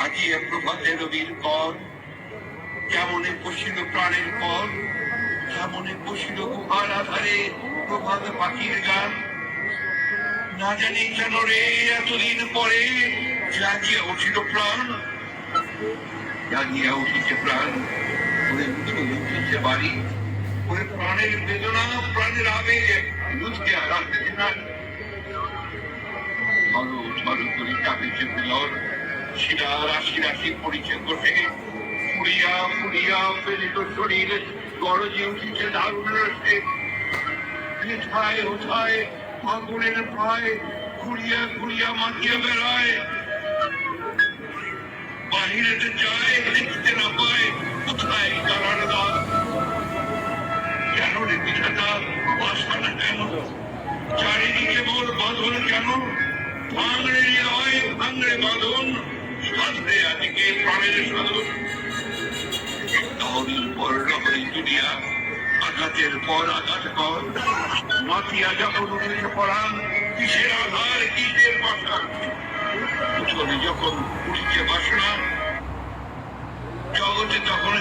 আজিয়া প্রভাতে রবির পর কেমনে পশিল প্রাণের পর, কেমনে পশিল গুহার আধারে প্রভাত পাখির গান। না জানি কেন রে এতদিন পরে জাগিয়া উঠিল প্রাণ, জাগিয়া উঠিছে প্রাণ, ওরে উঠিছে বাড়ি, ওরে প্রাণের বেদনা প্রাণের আবেগ বুঝতে আর আসতেছে না। ধরো ধরো করি চাপিছে ফুলর, শিরা রাশি রাশি পড়িছে ঘটে, ফুরিয়া ফুরিয়া ফেলিত শরীর গরজে উঠিছে দারুণ রসে। হেথায় হোথায় ফাগুনের প্রায় ঘুরিয়া ঘুরিয়া মাতিয়া বেড়ায়, বাহিরেতে যায় দেখতে না পায় কোথায় তারার দাগ। কেন রে পিঠাটা বাসা না কেন, চারিদিকে মোর বাঁধন কেন, ভাঙড়ে হৃদয় ভাঙড়ে বাঁধন, সাধরে আজকে প্রাণের সাধন। দহরির পর রহরি দুনিয়া, আঘাতের পর আঘাত কর, মাতিয়া যখন উঠেছে পড়ান কিসের আধার কিসের বাসা। উঠোনে যখন উঠিছে বাসনা, জগতে তখন